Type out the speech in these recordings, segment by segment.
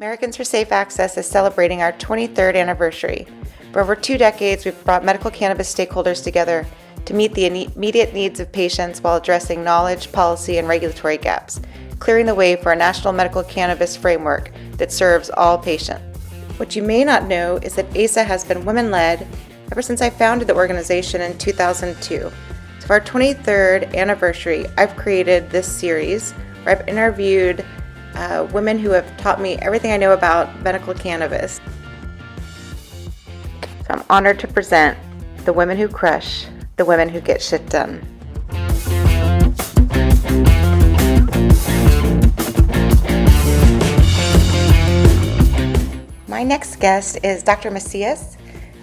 Americans for Safe Access is celebrating our 23rd anniversary. For over 2 decades, we've brought medical cannabis stakeholders together to meet the immediate needs of patients while addressing knowledge, policy, and regulatory gaps, clearing the way for a national medical cannabis framework that serves all patients. What you may not know is that ASA has been women-led ever since I founded the organization in 2002. So for our 23rd anniversary, I've created this series where I've interviewed women who have taught me everything I know about medical cannabis. So I'm honored to present the women who crush, the women who get shit done. My next guest is Dr. Macias,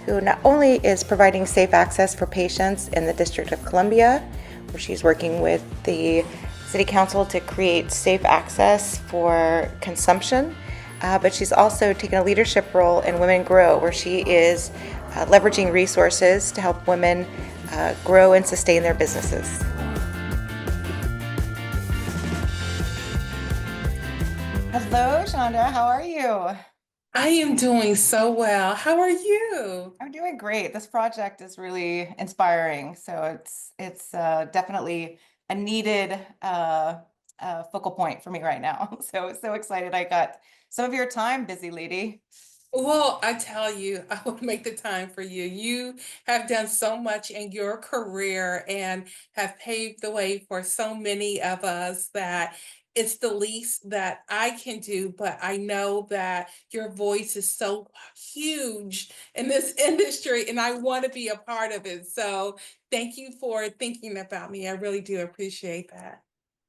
who not only is providing safe access for patients in the District of Columbia, where she's working with the City Council to create safe access for consumption, but she's also taken a leadership role in Women Grow, where she is leveraging resources to help women grow and sustain their businesses. Hello, Chanda. How are you? I am doing so well. How are you? I'm doing great. This project is really inspiring. So it's definitely a needed focal point for me right now. So excited. I got some of your time, busy lady. Well, I tell you, I will make the time for you. You have done so much in your career and have paved the way for so many of us that it's the least that I can do. But I know that your voice is so huge in this industry, and I want to be a part of it. So thank you for thinking about me. I really do appreciate that.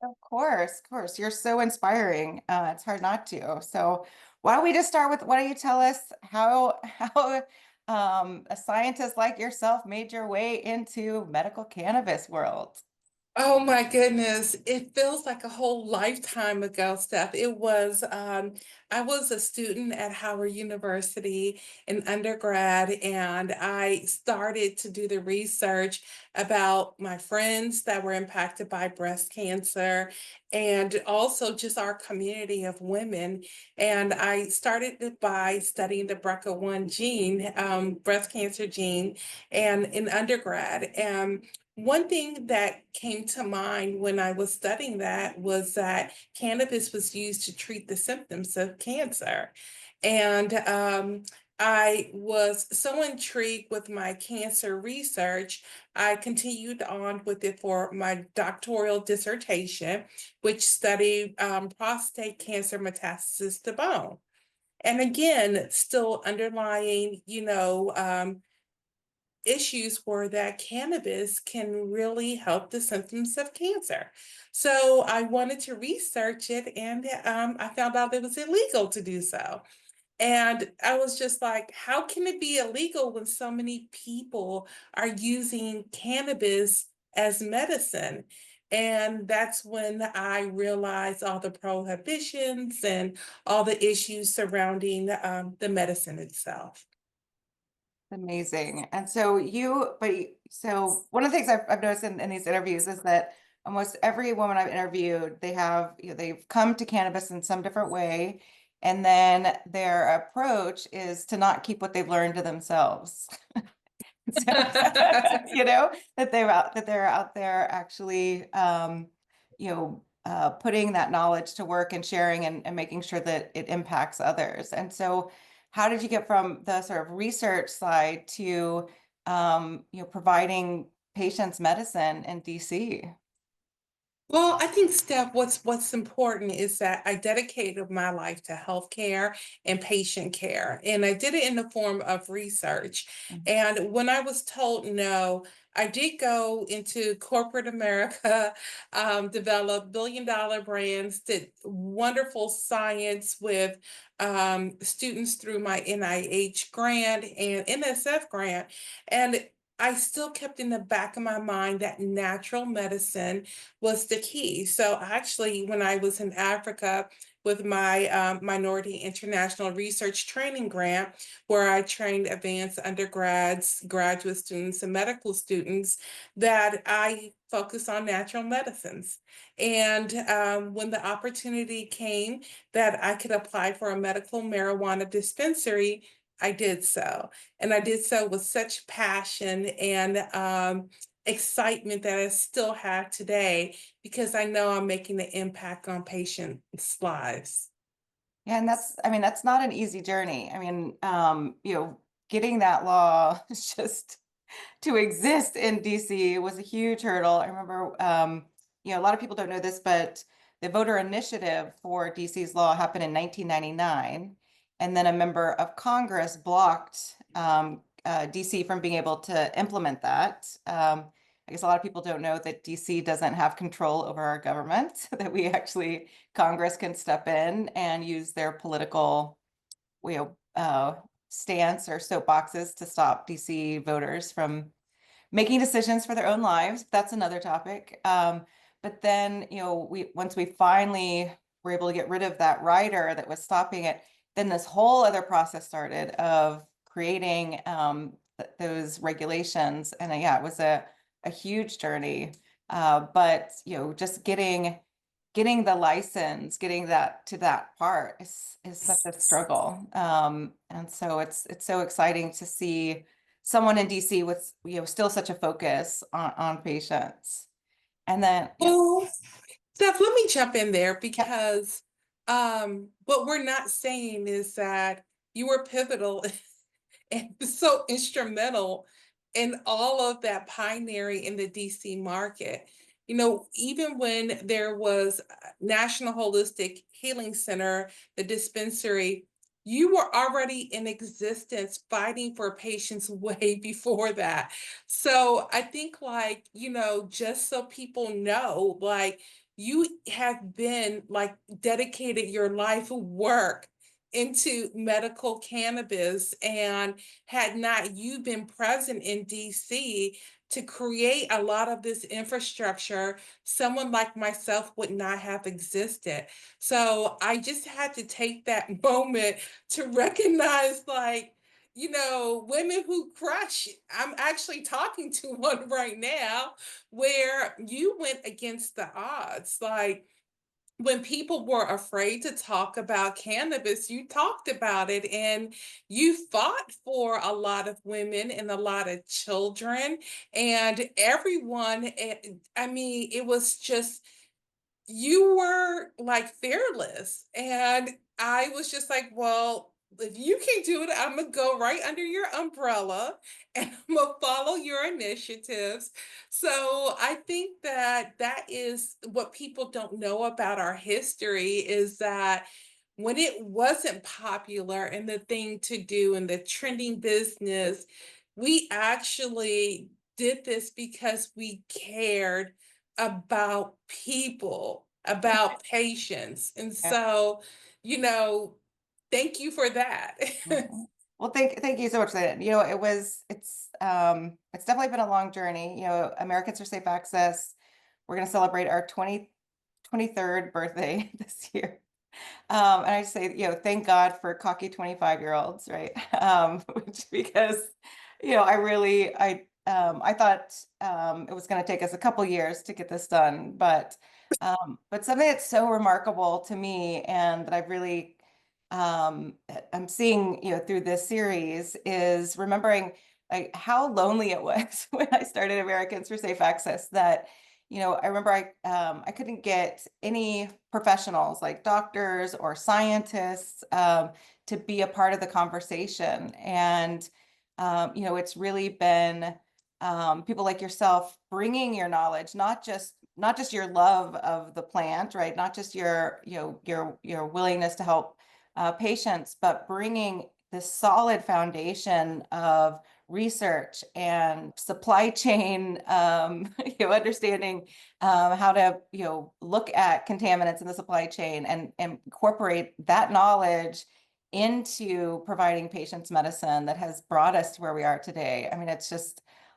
Of course. You're so inspiring. It's hard not to. So why don't we just start with, why don't you tell us how a scientist like yourself made your way into medical cannabis world? Oh my goodness. It feels like a whole lifetime ago, Steph. I was a student at Howard University in undergrad, and I started to do the research about my friends that were impacted by breast cancer and also just our community of women. And I started it by studying the BRCA1 gene, breast cancer gene, and in undergrad. And one thing that came to mind when I was studying that was that cannabis was used to treat the symptoms of cancer. And I was so intrigued with my cancer research, I continued on with it for my doctoral dissertation, which studied prostate cancer metastasis to bone. And again, still underlying, issues were that cannabis can really help the symptoms of cancer. So I wanted to research it, and I found out it was illegal to do so. And I was just like, how can it be illegal when so many people are using cannabis as medicine? And that's when I realized all the prohibitions and all the issues surrounding the medicine itself. Amazing. And so so one of the things I've noticed in these interviews is that almost every woman I've interviewed, they've come to cannabis in some different way. And then their approach is to not keep what they've learned to themselves. So, that they're out there actually, putting that knowledge to work and sharing and making sure that it impacts others. And so, how did you get from the sort of research side to, providing patients medicine in DC? Well, I think, Steph, what's important is that I dedicated my life to healthcare and patient care, and I did it in the form of research. Mhm. And when I was told no, I did go into corporate America, develop billion-dollar brands, did wonderful science with students through my NIH grant and NSF grant, and I still kept in the back of my mind that natural medicine was the key. So actually, when I was in Africa, with my Minority International Research Training Grant, where I trained advanced undergrads, graduate students, and medical students, that I focus on natural medicines. And when the opportunity came that I could apply for a medical marijuana dispensary, I did so. And I did so with such passion and excitement that I still have today, because I know I'm making an impact on patients' lives. Yeah, and I mean, that's not an easy journey. I mean, getting that law just to exist in DC was a huge hurdle. I remember, a lot of people don't know this, but the voter initiative for DC's law happened in 1999, and then a member of Congress blocked DC from being able to implement that. I guess a lot of people don't know that DC doesn't have control over our government, that we actually, Congress can step in and use their political, stance or soapboxes to stop DC voters from making decisions for their own lives. That's another topic. But then, once we finally were able to get rid of that rider that was stopping it, then this whole other process started of creating those regulations. And yeah, it was a huge journey. But just getting the license, getting that to that part is such a struggle. And so it's so exciting to see someone in DC with still such a focus on patients. And then Oh, Steph, let me jump in there, yeah, because what we're not saying is that you were pivotal and so instrumental in all of that pioneering in the DC market. Even when there was National Holistic Healing Center, the dispensary, you were already in existence fighting for patients way before that. So I think, like, just so people know, like, you have been like dedicated your life work into medical cannabis, and had not you been present in DC to create a lot of this infrastructure, someone like myself would not have existed. So I just had to take that moment to recognize, like, women who crush. I'm actually talking to one right now, where you went against the odds. Like, when people were afraid to talk about cannabis, you talked about it, and you fought for a lot of women and a lot of children and everyone. I mean, it was just, you were like fearless. And I was just like, well, if you can do it, I'm gonna go right under your umbrella and I'm gonna follow your initiatives. So I think that that is what people don't know about our history, is that when it wasn't popular and the thing to do and the trending business, we actually did this because we cared about people, about patients. And yeah. so, you know, thank you for that. Mhm. Well, thank you so much for that. It's definitely been a long journey. Americans for Safe Access. We're going to celebrate our 23rd birthday this year. And I say, thank God for cocky 25-year-olds, right? Because, I thought it was going to take us a couple years to get this done, but something that's so remarkable to me and that I've really I'm seeing, through this series is remembering like how lonely it was when I started Americans for Safe Access. That I remember I couldn't get any professionals like doctors or scientists to be a part of the conversation. And it's really been people like yourself bringing your knowledge, not just your love of the plant, right? Not just your willingness to help patients, but bringing this solid foundation of research and supply chain, understanding how to, look at contaminants in the supply chain and incorporate that knowledge into providing patients medicine that has brought us to where we are today. I mean,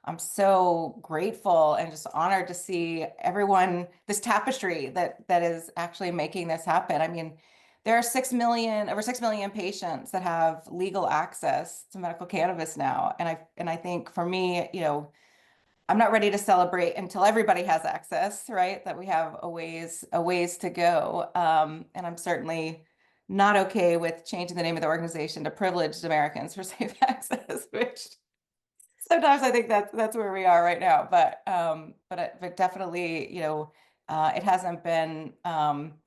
I'm so grateful and just honored to see everyone, this tapestry that is actually making this happen. I mean, there are 6 million, over 6 million patients that have legal access to medical cannabis now. And I think for me, I'm not ready to celebrate until everybody has access, right? That we have a ways to go. And I'm certainly not okay with changing the name of the organization to Privileged Americans for Safe Access, which sometimes I think that's where we are right now. But definitely, it hasn't been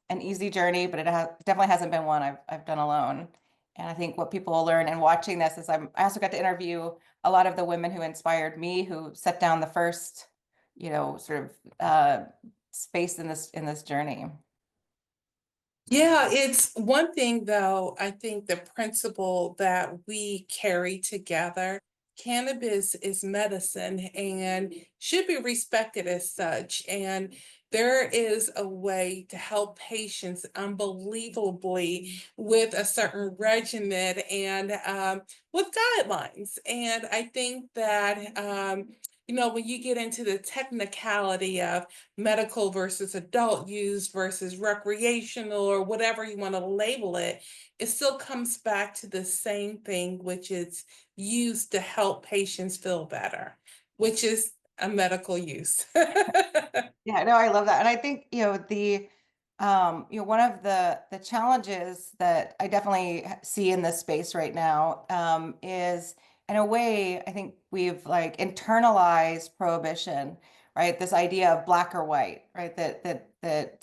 an easy journey, but definitely hasn't been one I've done alone. And I think what people will learn in watching this is I also got to interview a lot of the women who inspired me, who set down the first, sort of space in this journey. Yeah, it's one thing though, I think the principle that we carry together, cannabis is medicine and should be respected as such. And there is a way to help patients unbelievably with a certain regimen and with guidelines. And I think that, when you get into the technicality of medical versus adult use versus recreational or whatever you want to label it still comes back to the same thing, which is used to help patients feel better, which is a medical use. Yeah, no, I love that. And I think, one of the challenges that I definitely see in this space right now, is in a way, I think we've like internalized prohibition, right? This idea of black or white, right?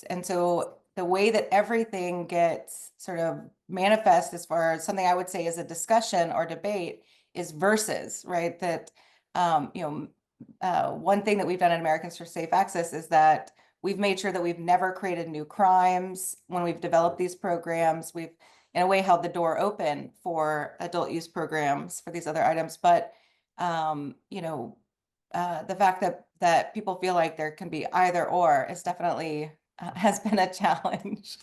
And so the way that everything gets sort of manifest as far as something I would say is a discussion or debate is versus, right? That, one thing that we've done in Americans for Safe Access is that we've made sure that we've never created new crimes when we've developed these programs. We've, in a way, held the door open for adult use programs for these other items. But, the fact that people feel like there can be either or is definitely has been a challenge.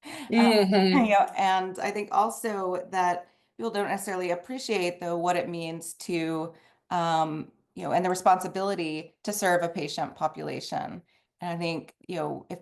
Hmm. And I think also that people don't necessarily appreciate though what it means to, and the responsibility to serve a patient population. And I think, if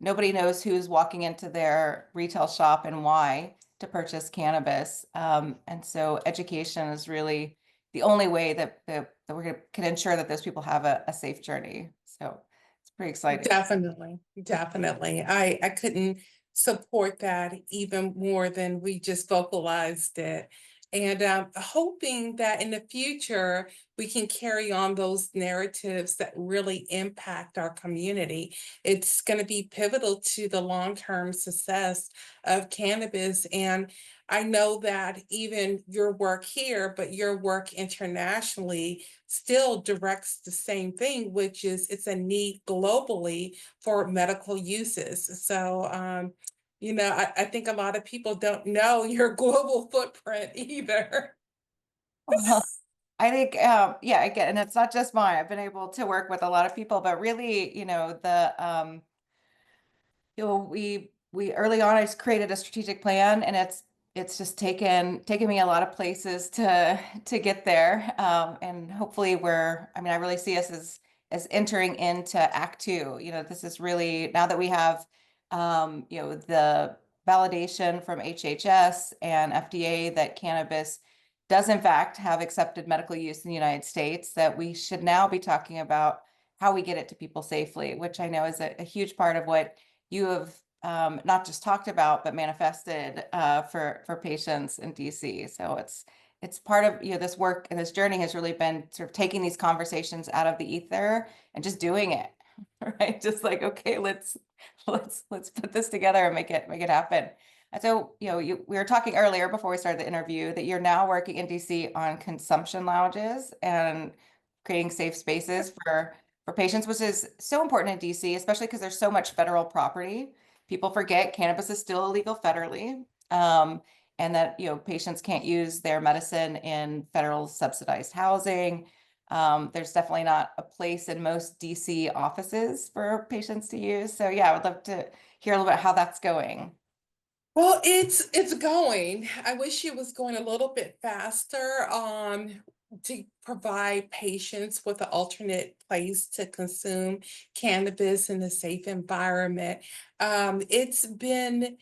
nobody knows who's walking into their retail shop and why to purchase cannabis. And so education is really the only way that we can ensure that those people have a safe journey. So it's pretty exciting. Definitely, definitely. I couldn't support that even more than we just vocalized it. And hoping that in the future we can carry on those narratives that really impact our community. It's going to be pivotal to the long-term success of cannabis. And I know that even your work here, but your work internationally still directs the same thing, which is it's a need globally for medical uses. So, I think a lot of people don't know your global footprint either. I think, yeah, again, and it's not just mine. I've been able to work with a lot of people, but really, we early on I just created a strategic plan, and it's just taken me a lot of places to get there. And hopefully I really see us as entering into Act Two. This is really now that we have, the validation from HHS and FDA that cannabis does in fact have accepted medical use in the United States, that we should now be talking about how we get it to people safely, which I know is a huge part of what you have, not just talked about, but manifested, for patients in DC. So it's part of, this work, and this journey has really been sort of taking these conversations out of the ether and just doing it, right? Just like, okay, let's put this together and make it happen. And so, we were talking earlier before we started the interview that you're now working in DC on consumption lounges and creating safe spaces for patients, which is so important in DC, especially because there's so much federal property. People forget cannabis is still illegal federally, and that, patients can't use their medicine in federal subsidized housing. There's definitely not a place in most DC offices for patients to use. So yeah, I would love to hear a little bit how that's going. Well, it's going. I wish it was going a little bit faster, to provide patients with an alternate place to consume cannabis in a safe environment. It's been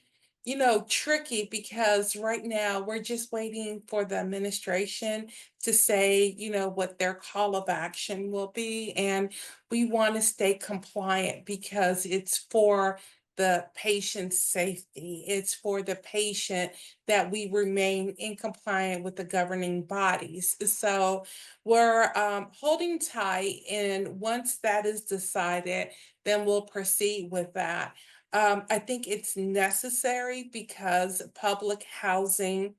tricky because right now we're just waiting for the administration to say, what their call of action will be. And we want to stay compliant because it's for the patient's safety. It's for the patient that we remain in compliant with the governing bodies. So we're holding tight. And once that is decided, then we'll proceed with that. I think it's necessary because public housing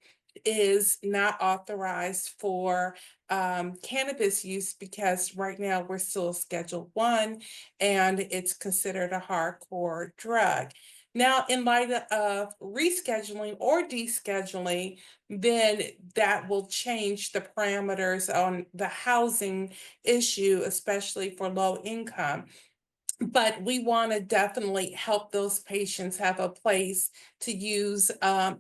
is not authorized for cannabis use because right now we're still Schedule 1 and it's considered a hardcore drug. Now, in light of rescheduling or descheduling, then that will change the parameters on the housing issue, especially for low income. But we want to definitely help those patients have a place to use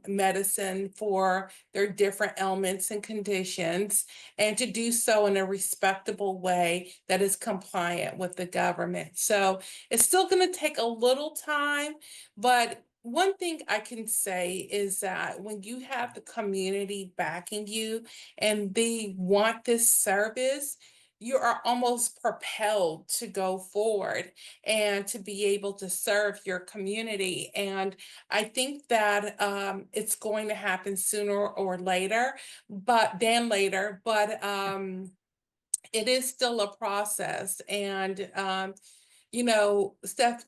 medicine for their different ailments and conditions, and to do so in a respectable way that is compliant with the government. So it's still going to take a little time, but one thing I can say is that when you have the community backing you and they want this service, you are almost propelled to go forward and to be able to serve your community. And I think that it's going to happen sooner or later, but it is still a process. And Steph,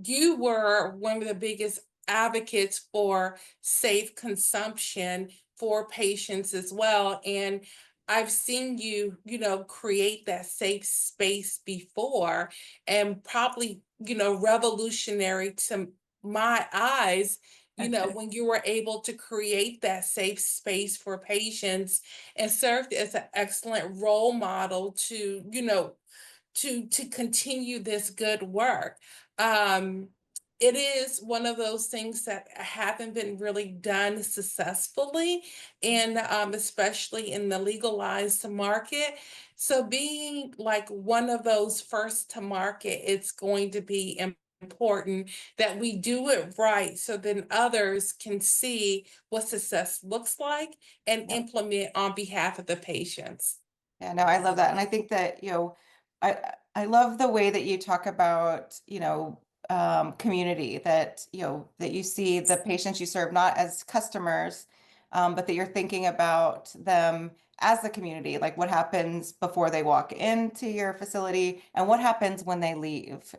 you were one of the biggest advocates for safe consumption for patients as well. And I've seen you, create that safe space before, and probably, revolutionary to my eyes, when you were able to create that safe space for patients and served as an excellent role model to continue this good work. Um, it is one of those things that haven't been really done successfully, and especially in the legalized market. So being like one of those first to market, it's going to be important that we do it right so then others can see what success looks like and Yep. implement on behalf of the patients. Yeah, no, I love that. And I think that, I love the way that you talk about, community, that, that you see the patients you serve not as customers, but that you're thinking about them as the community, like what happens before they walk into your facility and what happens when they leave,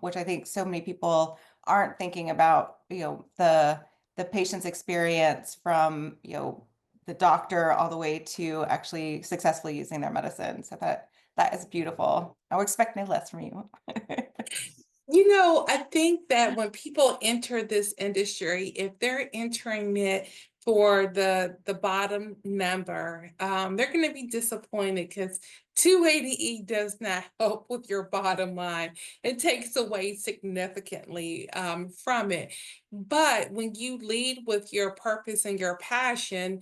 which I think so many people aren't thinking about, the patient's experience from, the doctor all the way to actually successfully using their medicine. So that is beautiful. I would expect no less from you. I think that when people enter this industry, if they're entering it for the bottom number, they're going to be disappointed because 280E does not help with your bottom line. It takes away significantly from it. But when you lead with your purpose and your passion,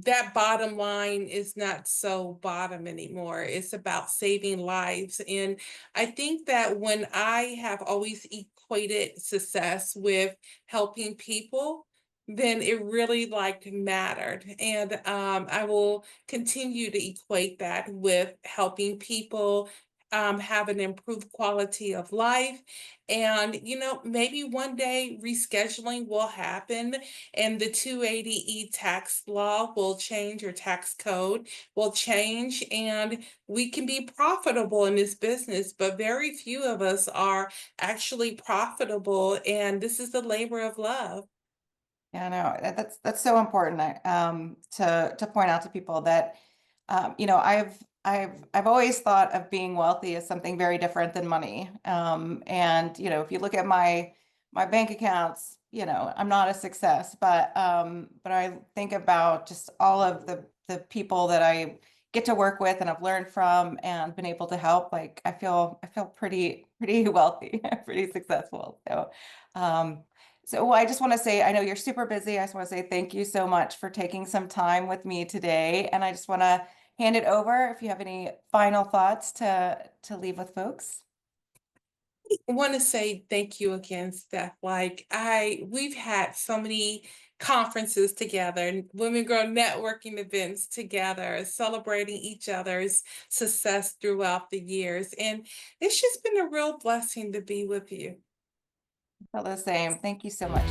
that bottom line is not so bottom anymore. It's about saving lives. And I think that when I have always equated success with helping people, then it really like mattered. And I will continue to equate that with helping people have an improved quality of life. And, maybe one day rescheduling will happen and the 280E tax law will change, or tax code will change, and we can be profitable in this business, but very few of us are actually profitable. And this is the labor of love. Yeah, no, that's so important, to point out to people that, I've always thought of being wealthy as something very different than money. And if you look at my bank accounts, I'm not a success, but I think about just all of the people that I get to work with and I've learned from and been able to help. Like I feel pretty wealthy, pretty successful. Um, so I just want to say, I know you're super busy. I just want to say thank you so much for taking some time with me today. And I just want to hand it over if you have any final thoughts to leave with folks. I want to say thank you again, Steph. We've had so many conferences together, and Women Grow networking events together, celebrating each other's success throughout the years. And it's just been a real blessing to be with you. Feel the same. Thank you so much.